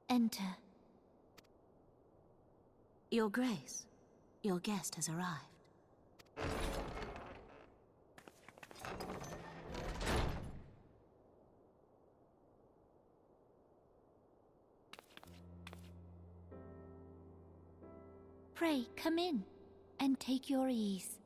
Enter. Your Grace, your guest has arrived. Pray, come in, and take your ease.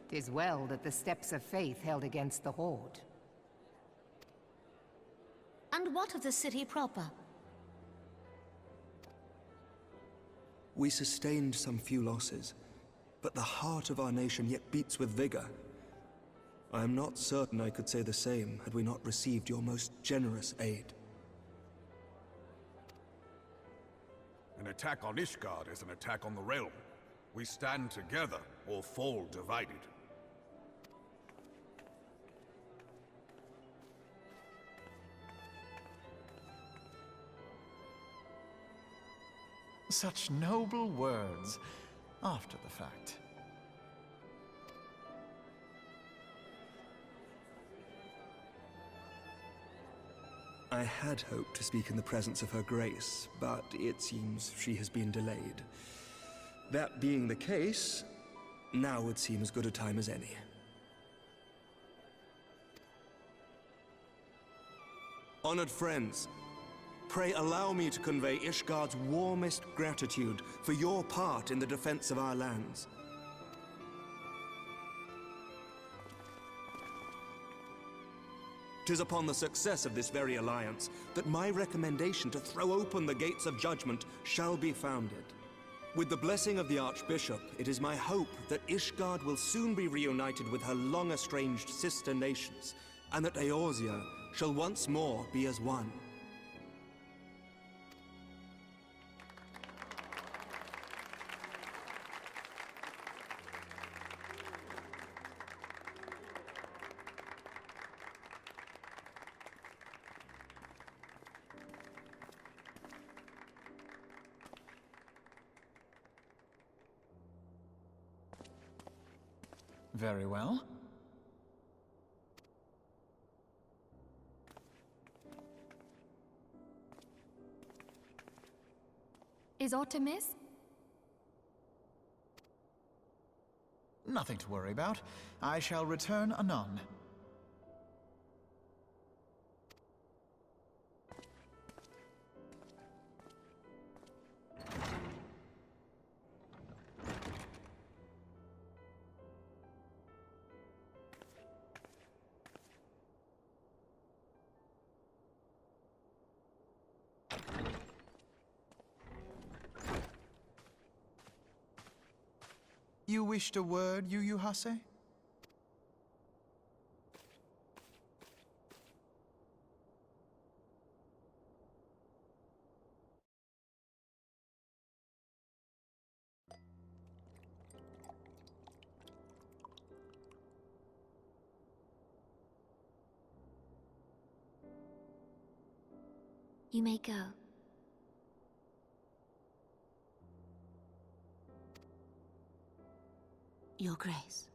"'Tis well that the steps of faith held against the Horde. And what of the city proper? We sustained some few losses, but the heart of our nation yet beats with vigor. I am not certain I could say the same had we not received your most generous aid. An attack on Ishgard is an attack on the realm. We stand together or fall divided. Such noble words, after the fact. I had hoped to speak in the presence of Her Grace, but it seems she has been delayed. That being the case, now would seem as good a time as any. Honored friends, pray allow me to convey Ishgard's warmest gratitude for your part in the defense of our lands. "'Tis upon the success of this very alliance that my recommendation to throw open the gates of judgment shall be founded. With the blessing of the Archbishop, it is my hope that Ishgard will soon be reunited with her long-estranged sister nations, and that Eorzea shall once more be as one. Very well. Is aught amiss? Nothing to worry about. I shall return anon. You wished a word, Yu Hase? You may go. Your Grace.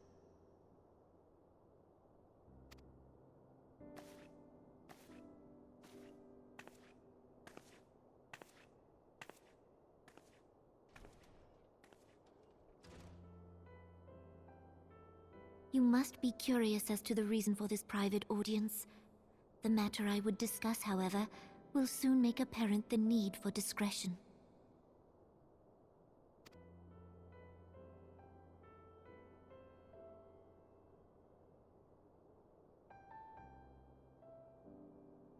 You must be curious as to the reason for this private audience. The matter I would discuss, however, will soon make apparent the need for discretion.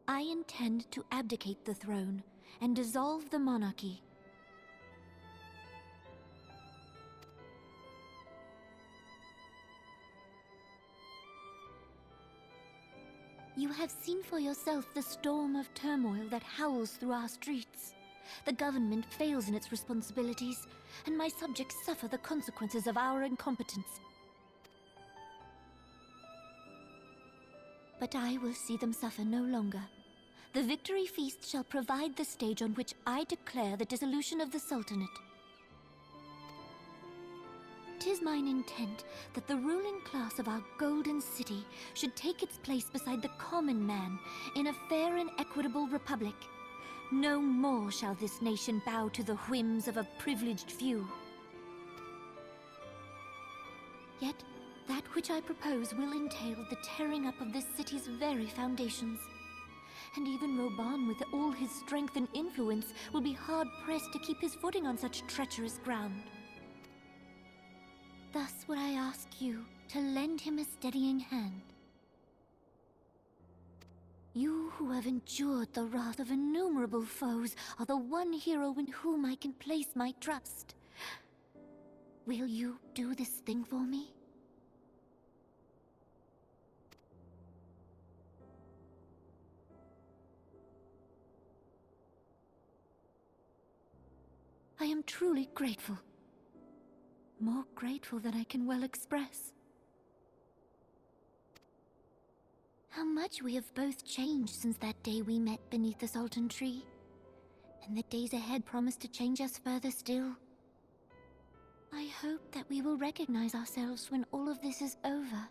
I intend to abdicate the throne and dissolve the monarchy. You have seen for yourself the storm of turmoil that howls through our streets. The government fails in its responsibilities, and my subjects suffer the consequences of our incompetence. But I will see them suffer no longer. The victory feast shall provide the stage on which I declare the dissolution of the Sultanate. 'Tis mine intent that the ruling class of our golden city should take its place beside the common man in a fair and equitable republic. No more shall this nation bow to the whims of a privileged few. Yet, that which I propose will entail the tearing up of this city's very foundations. And even Roban, with all his strength and influence, will be hard-pressed to keep his footing on such treacherous ground. Thus would I ask you to lend him a steadying hand. You who have endured the wrath of innumerable foes are the one hero in whom I can place my trust. Will you do this thing for me? I am truly grateful. More grateful than I can well express. How much we have both changed since that day we met beneath the Sultan tree. And the days ahead promise to change us further still. I hope that we will recognize ourselves when all of this is over.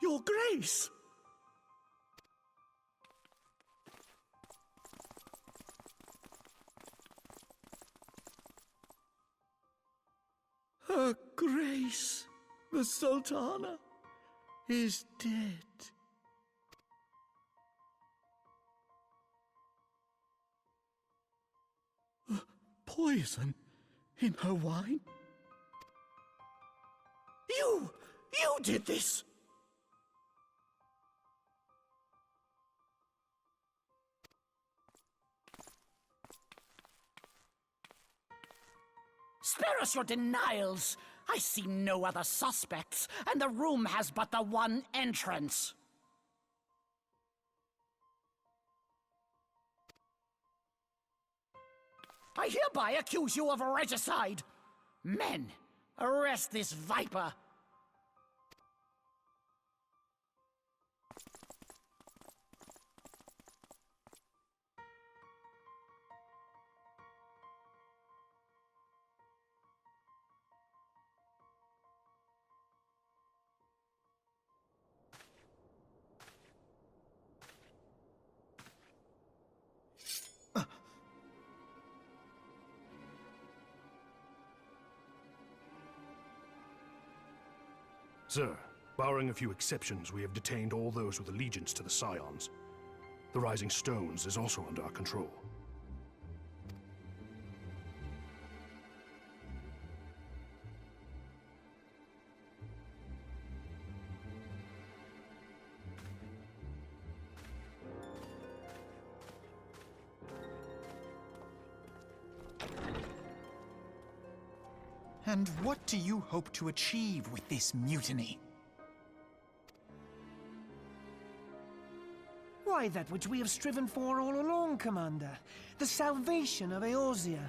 Your Grace! Her Grace, the Sultana, is dead. Poison in her wine? You did this! Spare us your denials! I see no other suspects, and the room has but the one entrance. I hereby accuse you of regicide! Men, arrest this viper! Sir, barring a few exceptions, we have detained all those with allegiance to the Scions. The Rising Stones is also under our control. And what do you hope to achieve with this mutiny? Why, that which we have striven for all along, Commander. The salvation of Eorzea.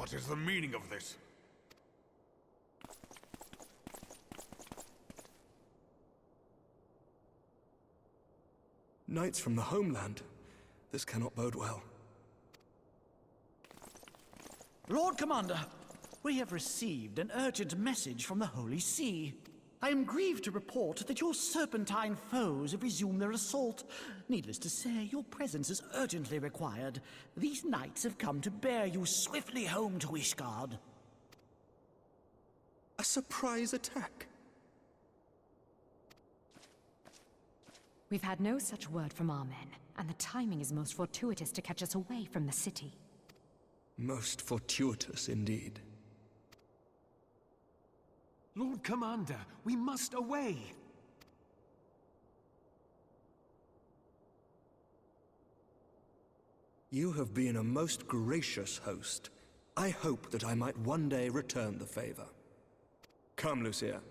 What is the meaning of this? Knights from the homeland. This cannot bode well. Lord Commander, we have received an urgent message from the Holy See. I am grieved to report that your serpentine foes have resumed their assault. Needless to say, your presence is urgently required. These knights have come to bear you swiftly home to Ishgard. A surprise attack? We've had no such word from our men, and the timing is most fortuitous to catch us away from the city. Most fortuitous indeed. Lord Commander, we must away! You have been a most gracious host. I hope that I might one day return the favor. Come, Lucia.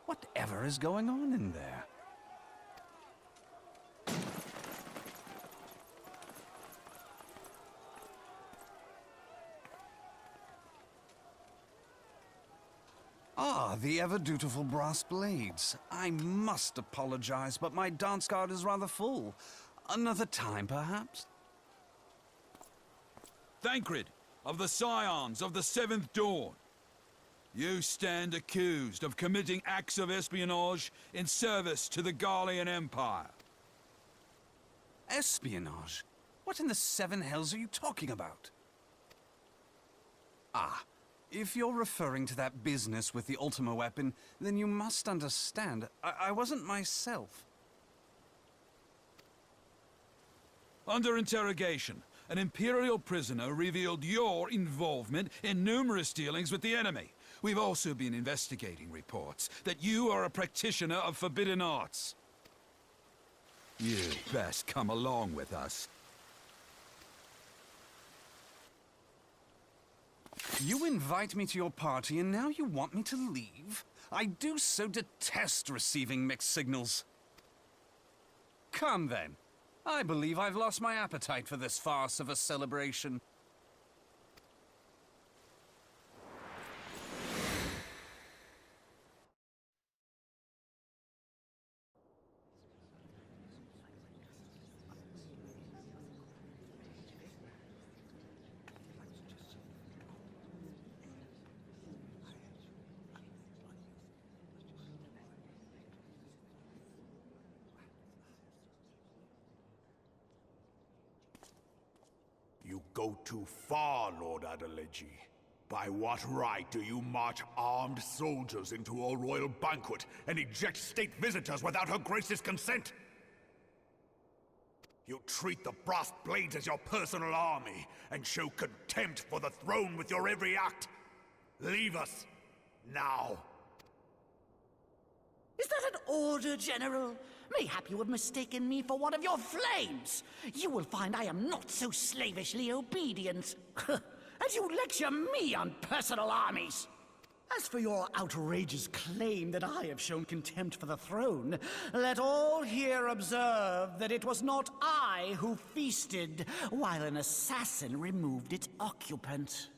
Whatever is going on in there? Ah, the ever-dutiful brass blades. I must apologize, but my dance card is rather full. Another time, perhaps? Thancred, of the Scions of the Seventh Dawn. You stand accused of committing acts of espionage in service to the Garlean Empire. Espionage? What in the seven hells are you talking about? Ah, if you're referring to that business with the Ultima weapon, then you must understand, I wasn't myself. Under interrogation, an Imperial prisoner revealed your involvement in numerous dealings with the enemy. We've also been investigating reports that you are a practitioner of forbidden arts. You'd best come along with us. You invite me to your party and now you want me to leave? I do so detest receiving mixed signals. Come then. I believe I've lost my appetite for this farce of a celebration. You go too far, Lord Adeleji. By what right do you march armed soldiers into a royal banquet and eject state visitors without her grace's consent? You treat the brass blades as your personal army and show contempt for the throne with your every act. Leave us, now. Is that an order, General? Mayhap you have mistaken me for one of your flames. You will find I am not so slavishly obedient. As you lecture me on personal armies. As for your outrageous claim that I have shown contempt for the throne, let all here observe that it was not I who feasted while an assassin removed its occupant.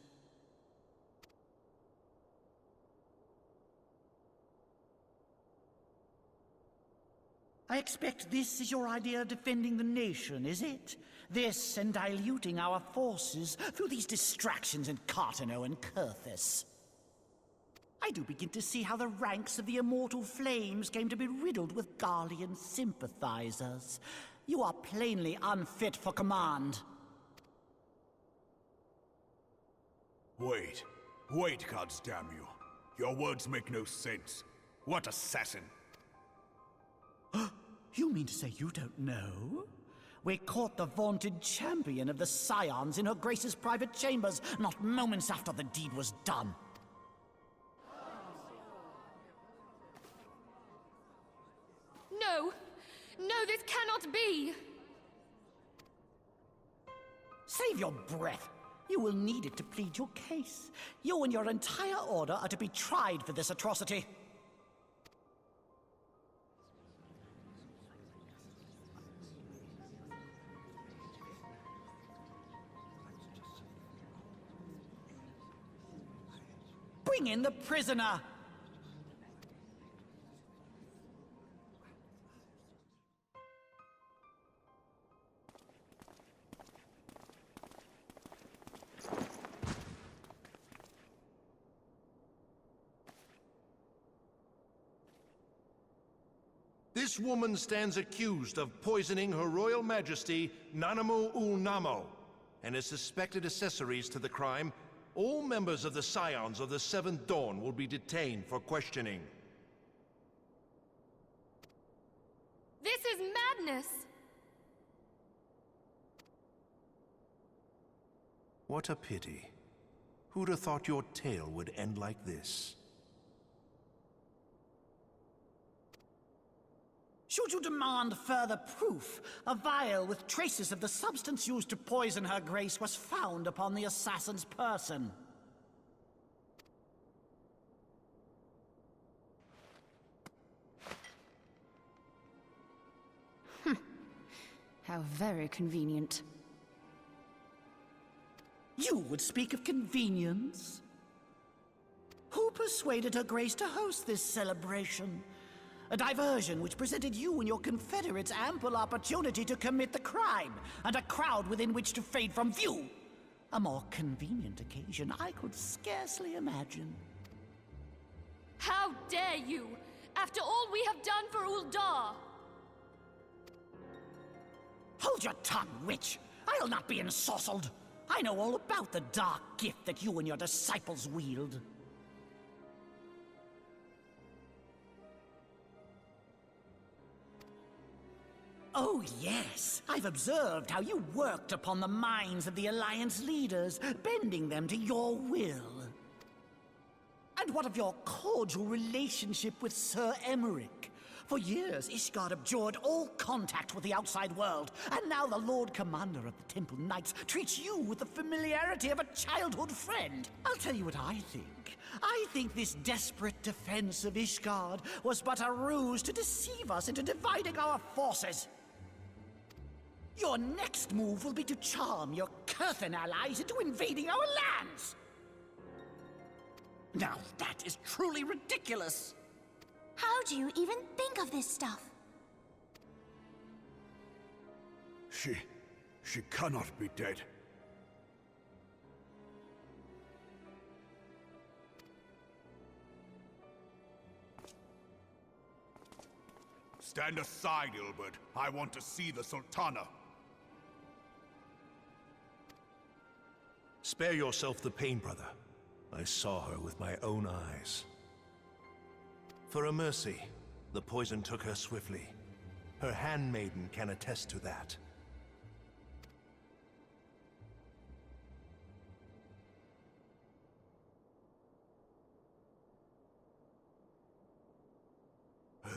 I expect this is your idea of defending the nation, is it? This and diluting our forces through these distractions in Cartano and Kurthis. I do begin to see how the ranks of the Immortal Flames came to be riddled with Garlean sympathizers. You are plainly unfit for command. Wait, gods damn you. Your words make no sense. What assassin? You mean to say you don't know? We caught the vaunted champion of the Scions in her Grace's private chambers, not moments after the deed was done. No! No, this cannot be! Save your breath. You will need it to plead your case. You and your entire order are to be tried for this atrocity. Bring in the prisoner! This woman stands accused of poisoning Her Royal Majesty Nanamu ul Namo and is suspected accessories to the crime. All members of the Scions of the Seventh Dawn will be detained for questioning. This is madness! What a pity. Who'd have thought your tale would end like this? Should you demand further proof, a vial with traces of the substance used to poison Her Grace was found upon the assassin's person. How very convenient. You would speak of convenience? Who persuaded Her Grace to host this celebration? A diversion which presented you and your confederates ample opportunity to commit the crime, and a crowd within which to fade from view. A more convenient occasion I could scarcely imagine. How dare you! After all we have done for Uldar! Hold your tongue, witch! I'll not be ensorcelled! I know all about the dark gift that you and your disciples wield. Oh, yes. I've observed how you worked upon the minds of the Alliance leaders, bending them to your will. And what of your cordial relationship with Sir Emmerich? For years, Ishgard abjured all contact with the outside world, and now the Lord Commander of the Temple Knights treats you with the familiarity of a childhood friend. I'll tell you what I think. I think this desperate defense of Ishgard was but a ruse to deceive us into dividing our forces. Your next move will be to charm your Kurthan allies into invading our lands! Now that is truly ridiculous! How do you even think of this stuff? She cannot be dead. Stand aside, Ilbert. I want to see the Sultana. Spare yourself the pain, brother. I saw her with my own eyes. For a mercy, the poison took her swiftly. Her handmaiden can attest to that.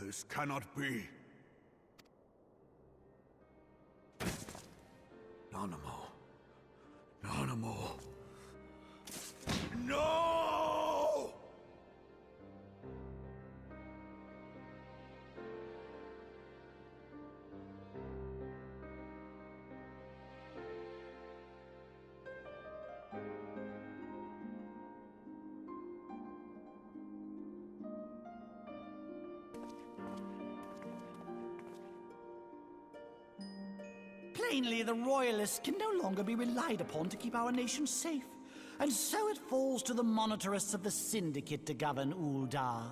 This cannot be. Nanamo. Nanamo. No! Plainly, the Royalists can no longer be relied upon to keep our nation safe. And so it falls to the monitorists of the Syndicate to govern Uldar.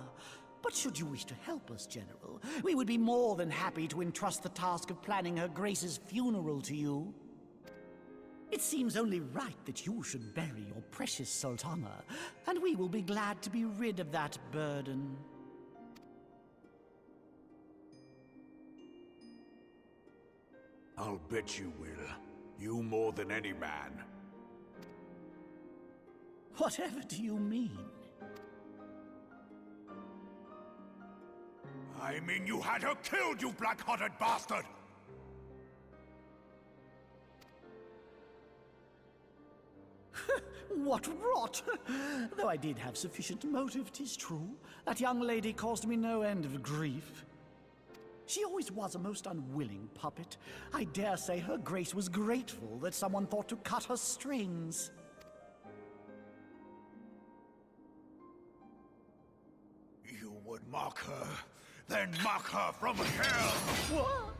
But should you wish to help us, General, we would be more than happy to entrust the task of planning Her Grace's funeral to you. It seems only right that you should bury your precious Sultana, and we will be glad to be rid of that burden. I'll bet you will. You more than any man. Whatever do you mean? I mean you had her killed, you black-hearted bastard! What rot! Though I did have sufficient motive, 'tis true. That young lady caused me no end of grief. She always was a most unwilling puppet. I dare say her grace was grateful that someone thought to cut her strings. You would mock her, then mock her from hell! What?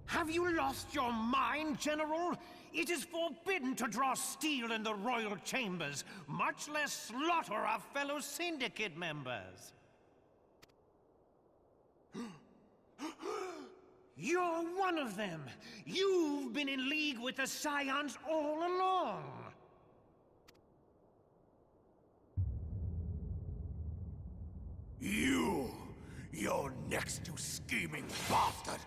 Have you lost your mind, General? It is forbidden to draw steel in the royal chambers, much less slaughter our fellow syndicate members. You're one of them. You've been in league with the Scions all along. You're next, you scheming bastard!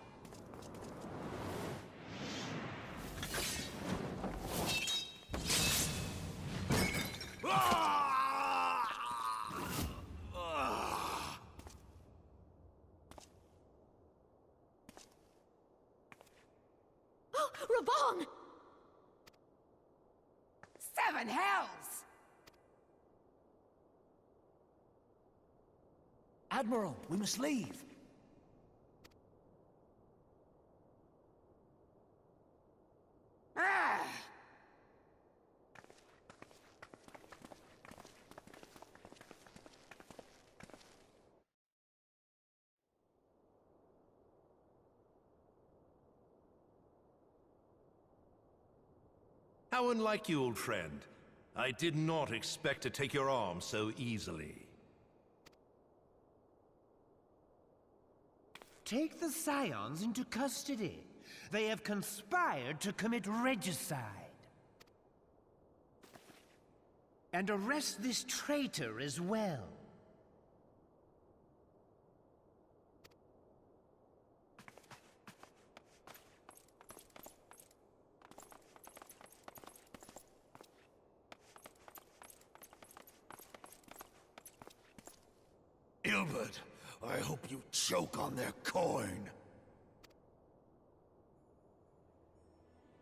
Oh, Raban! Seven hells! Admiral, we must leave. Ah! How unlike you, old friend. I did not expect to take your arm so easily. Take the Scions into custody. They have conspired to commit regicide. And arrest this traitor as well. Ilbert, I hope you choke on their coin.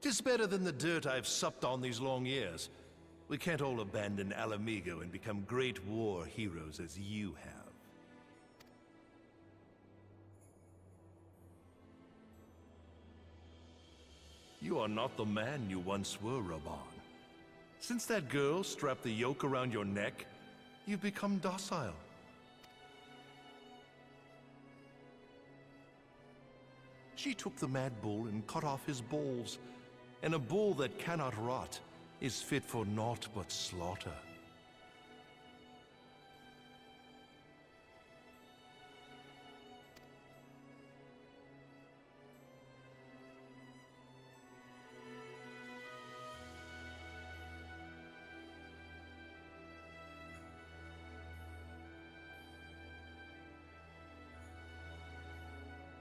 'Tis better than the dirt I've supped on these long years. We can't all abandon Alamigo and become great war heroes as you have. You are not the man you once were, Raban. Since that girl strapped the yoke around your neck, you've become docile. She took the mad bull and cut off his balls, and a bull that cannot rot is fit for naught but slaughter.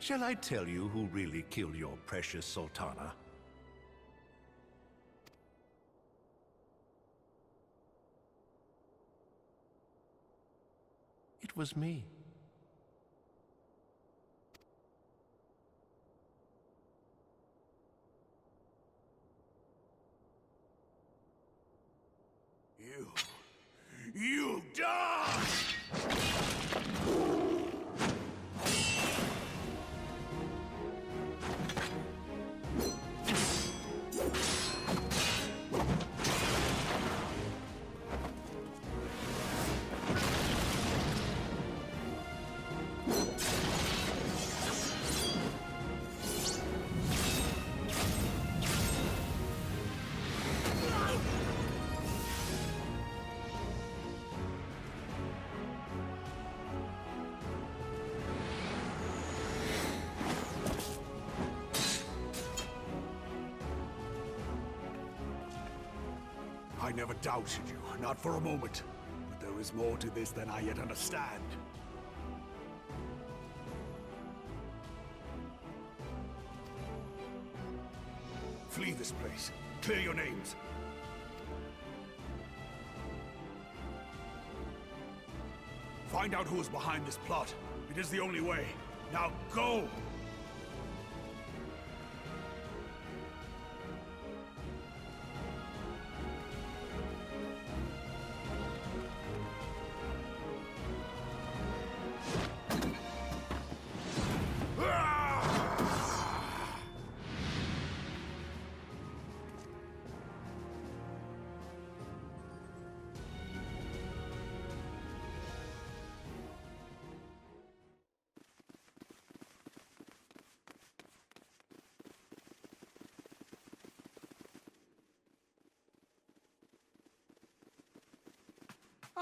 Shall I tell you who really killed your precious Sultana? It was me. You die! I never doubted you, not for a moment. But there is more to this than I yet understand. Flee this place. Clear your names. Find out who is behind this plot. It is the only way. Now go!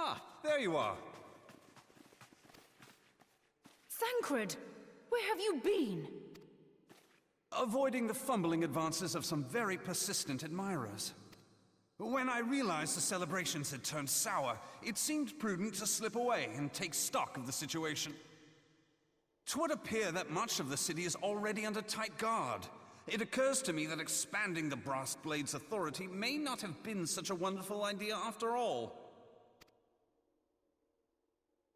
Ah, there you are. Thancred, where have you been? Avoiding the fumbling advances of some very persistent admirers. When I realized the celebrations had turned sour, it seemed prudent to slip away and take stock of the situation. 'Twould appear that much of the city is already under tight guard. It occurs to me that expanding the Brass Blade's authority may not have been such a wonderful idea after all.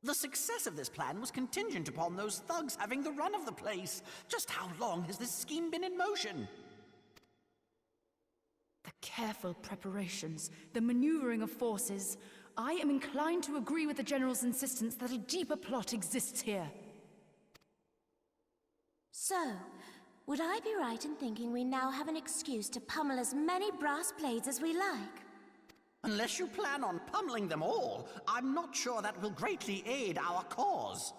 The success of this plan was contingent upon those thugs having the run of the place. Just how long has this scheme been in motion? The careful preparations, the maneuvering of forces. I am inclined to agree with the General's insistence that a deeper plot exists here. So, would I be right in thinking we now have an excuse to pummel as many brass blades as we like? Unless you plan on pummeling them all, I'm not sure that will greatly aid our cause.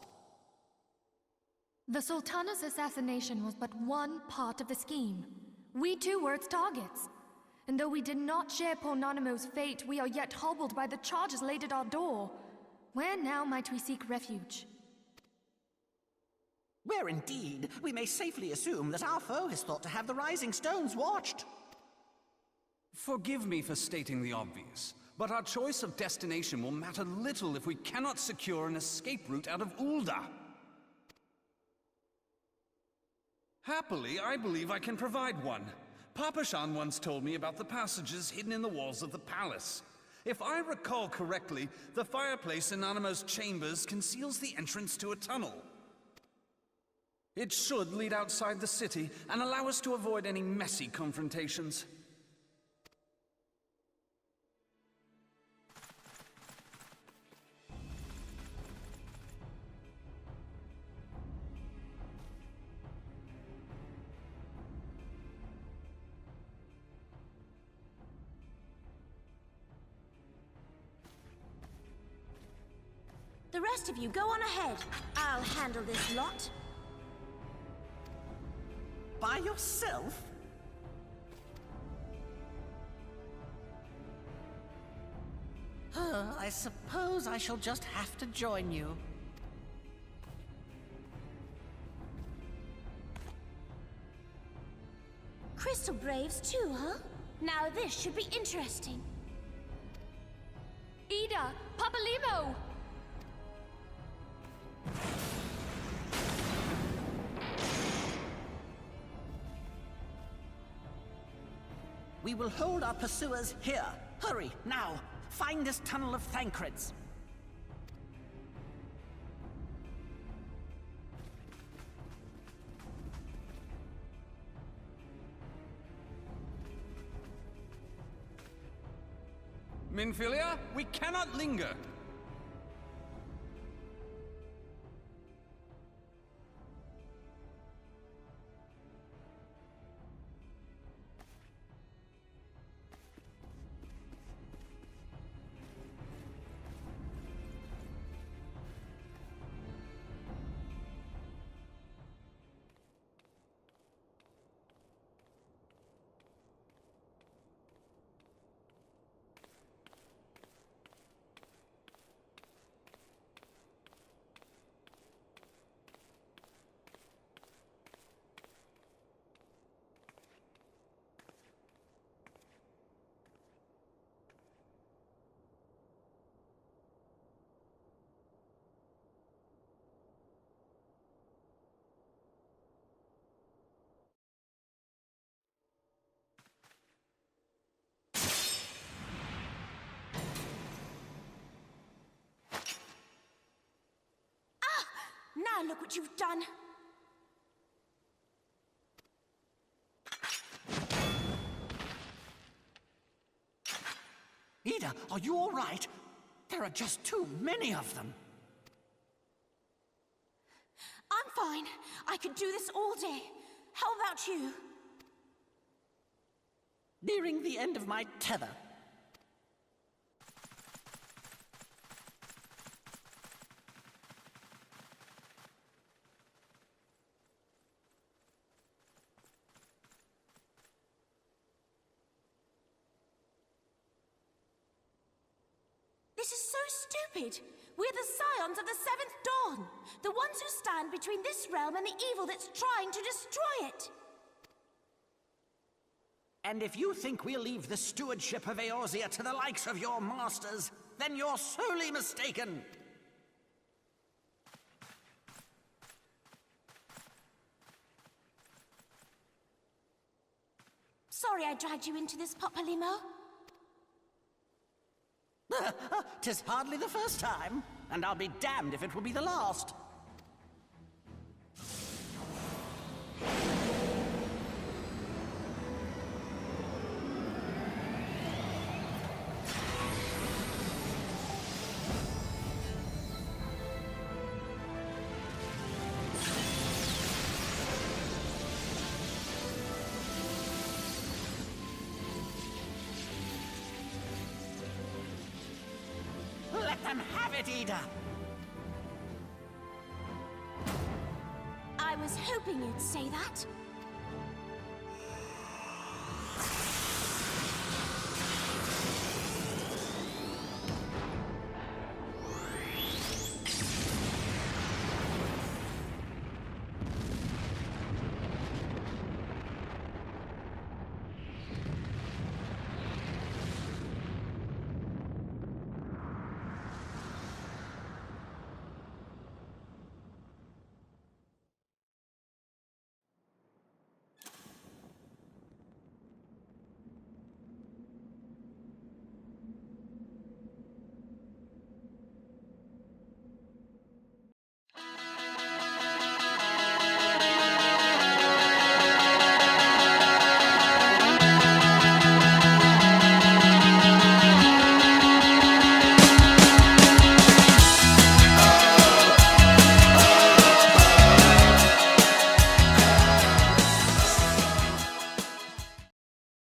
The Sultana's assassination was but one part of the scheme. We too were its targets. And though we did not share poor Nanamo's fate, we are yet hobbled by the charges laid at our door. Where now might we seek refuge? Where indeed, we may safely assume that our foe has thought to have the Rising Stones watched. Forgive me for stating the obvious, but our choice of destination will matter little if we cannot secure an escape route out of Ulda. Happily, I believe I can provide one. Papashan once told me about the passages hidden in the walls of the palace. If I recall correctly, the fireplace in Nanamo's chambers conceals the entrance to a tunnel. It should lead outside the city and allow us to avoid any messy confrontations. The rest of you, go on ahead. I'll handle this lot. By yourself? I suppose I shall just have to join you. Crystal Braves too, huh? Now this should be interesting. Ida! Papalimo! We will hold our pursuers here. Hurry, now! Find this tunnel of Thancred's. Minfilia, we cannot linger. Now look what you've done. Ida, are you all right? There are just too many of them. I'm fine. I could do this all day. How about you? Nearing the end of my tether. This is so stupid. We're the scions of the Seventh Dawn. The ones who stand between this realm and the evil that's trying to destroy it. And if you think we'll leave the stewardship of Eorzea to the likes of your masters, then you're sorely mistaken. Sorry I dragged you into this, Papalymo. 'Tis hardly the first time, and I'll be damned if it will be the last. Let them have it, Ida! I was hoping you'd say that.